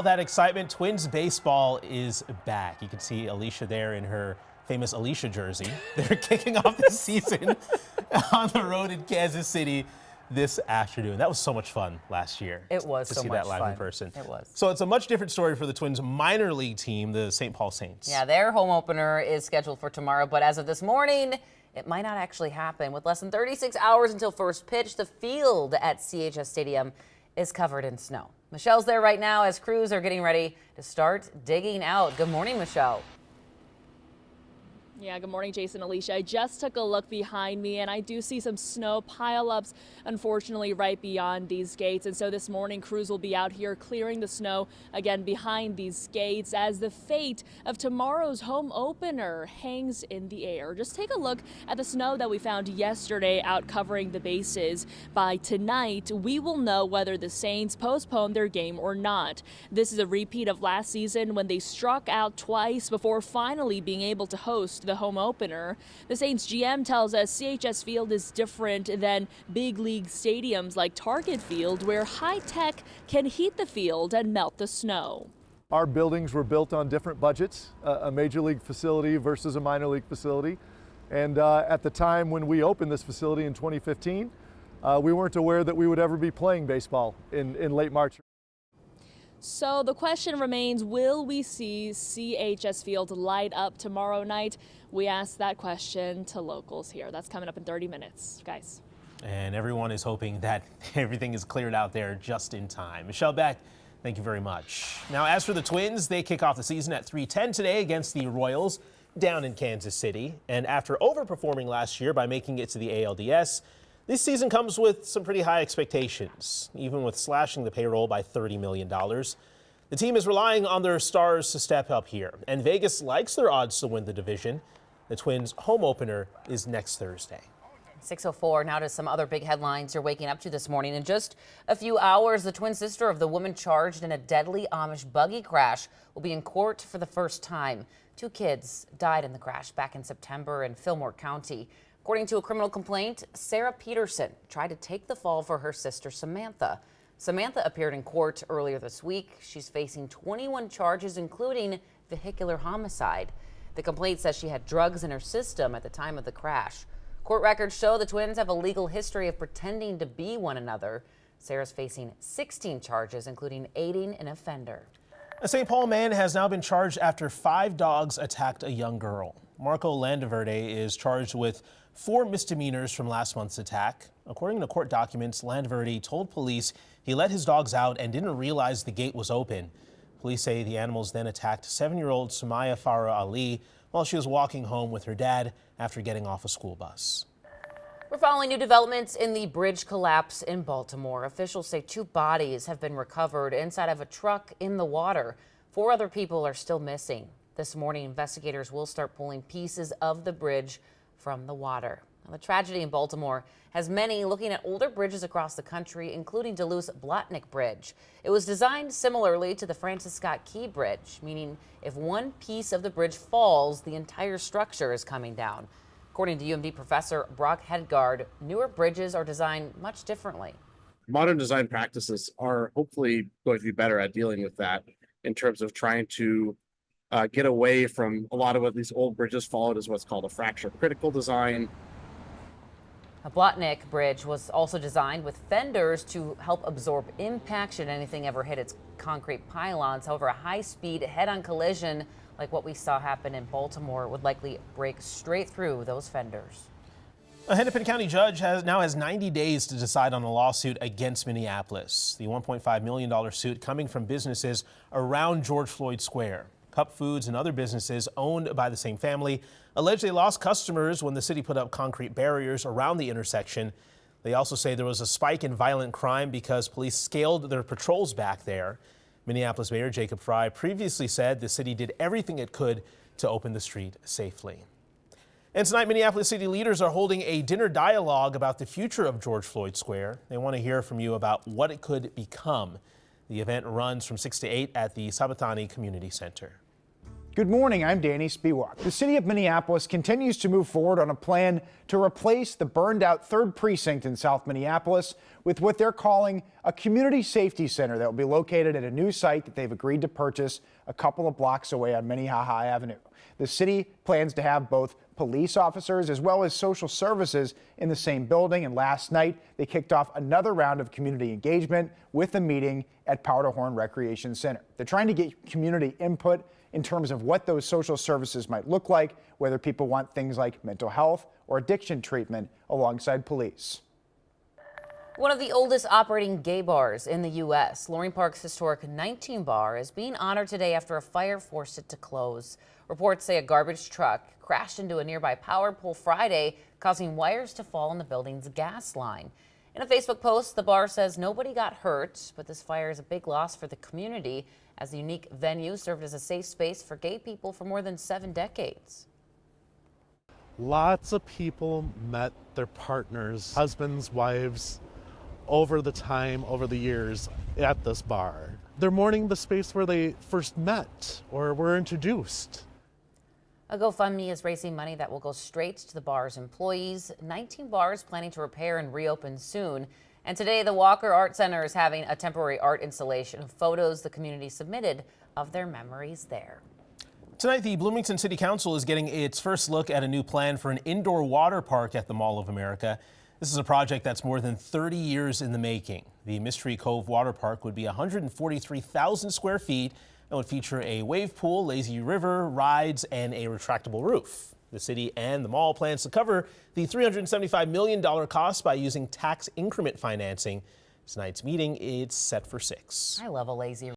All that excitement, Twins baseball is back. You can see Alicia there in her famous Alicia jersey. They're kicking off the season on the road in Kansas City this afternoon. That was so much fun last year. It was to so see much that live fun. in person. It was. So it's a much different story for the Twins minor league team, the St. Paul Saints. Yeah, their home opener is scheduled for tomorrow, but as of this morning, it might not actually happen. With less than 36 hours until first pitch, the field at CHS Stadium is covered in snow. Michelle's there right now as crews are getting ready to start digging out. Good morning, Michelle. Yeah, good morning, Jason, Alicia. I just took a look behind me and I do see some snow pileups, unfortunately, right beyond these gates. And so this morning, crews will be out here clearing the snow again behind these gates as the fate of tomorrow's home opener hangs in the air. Just take a look at the snow that we found yesterday out covering the bases. By tonight, we will know whether the Saints postpone their game or not. This is a repeat of last season when they struck out twice before finally being able to host the home opener. The Saints GM tells us CHS Field is different than big league stadiums like Target Field, where high tech can heat the field and melt the snow. Our buildings were built on different budgets, a major league facility versus a minor league facility. And at the time when we opened this facility in 2015, we weren't aware that we would ever be playing baseball in late March. So the question remains, will we see CHS Field light up tomorrow night? We asked that question to locals here. That's coming up in 30 minutes, guys. And everyone is hoping that everything is cleared out there just in time. Michelle Beck, thank you very much. Now, as for the Twins, they kick off the season at 3:10 today against the Royals down in Kansas City. And after overperforming last year by making it to the ALDS, this season comes with some pretty high expectations, even with slashing the payroll by $30 million. The team is relying on their stars to step up here, and Vegas likes their odds to win the division. The Twins' home opener is next Thursday. 6:04 now to some other big headlines you're waking up to this morning. In just a few hours, the twin sister of the woman charged in a deadly Amish buggy crash will be in court for the first time. 2 kids died in the crash back in September in Fillmore County. According to a criminal complaint, Sarah Peterson tried to take the fall for her sister Samantha. Samantha appeared in court earlier this week. She's facing 21 charges, including vehicular homicide. The complaint says she had drugs in her system at the time of the crash. Court records show the twins have a legal history of pretending to be one another. Sarah's facing 16 charges, including aiding an offender. A St. Paul man has now been charged after 5 dogs attacked a young girl. Marco Landaverde is charged with 4 misdemeanors from last month's attack. According to court documents, Landaverde told police he let his dogs out and didn't realize the gate was open. Police say the animals then attacked 7-year-old Sumaya Farah Ali while she was walking home with her dad after getting off a school bus. We're following new developments in the bridge collapse in Baltimore. Officials say 2 bodies have been recovered inside of a truck in the water. 4 other people are still missing. This morning, investigators will start pulling pieces of the bridge from the water. Now, the tragedy in Baltimore has many looking at older bridges across the country, including Duluth-Blotnick Bridge. It was designed similarly to the Francis Scott Key Bridge, meaning if one piece of the bridge falls, the entire structure is coming down. According to UMD professor Brock Hedgard, newer bridges are designed much differently. Modern design practices are hopefully going to be better at dealing with that in terms of trying to get away from a lot of what these old bridges followed as what's called a fracture critical design. A Blotnick Bridge was also designed with fenders to help absorb impact should anything ever hit its concrete pylons. However, a high-speed head-on collision like what we saw happen in Baltimore would likely break straight through those fenders. A Hennepin County judge now has 90 days to decide on a lawsuit against Minneapolis. The $1.5 million suit coming from businesses around George Floyd Square. Cup Foods and other businesses owned by the same family allege they lost customers when the city put up concrete barriers around the intersection. They also say there was a spike in violent crime because police scaled their patrols back there. Minneapolis Mayor Jacob Frey previously said the city did everything it could to open the street safely. And tonight, Minneapolis city leaders are holding a dinner dialogue about the future of George Floyd Square. They want to hear from you about what it could become. The event runs from 6 to 8 at the Sabatani Community Center. Good morning, I'm Danny Spiewak. The city of Minneapolis continues to move forward on a plan to replace the burned out 3rd Precinct in South Minneapolis with what they're calling a community safety center that will be located at a new site that they've agreed to purchase a couple of blocks away on Minnehaha Avenue. The city plans to have both police officers as well as social services in the same building, and last night they kicked off another round of community engagement with a meeting at Powderhorn Recreation Center. They're trying to get community input in terms of what those social services might look like, whether people want things like mental health or addiction treatment alongside police. One of the oldest operating gay bars in the U.S., Loring Park's historic 19 Bar, is being honored today after a fire forced it to close. Reports say a garbage truck crashed into a nearby power pole Friday, causing wires to fall on the building's gas line. In a Facebook post, the bar says nobody got hurt, but this fire is a big loss for the community, as the unique venue served as a safe space for gay people for more than 7 decades. Lots of people met their partners, husbands, wives, over the years at this bar. They're mourning the space where they first met or were introduced. A GoFundMe is raising money that will go straight to the bar's employees. 19 bars planning to repair and reopen soon. And today, the Walker Art Center is having a temporary art installation of photos the community submitted of their memories there. Tonight, the Bloomington City Council is getting its first look at a new plan for an indoor water park at the Mall of America. This is a project that's more than 30 years in the making. The Mystery Cove Water Park would be 143,000 square feet and would feature a wave pool, lazy river, rides, and a retractable roof. The city and the mall plans to cover the $375 million cost by using tax increment financing. Tonight's meeting is set for 6. I love a lazy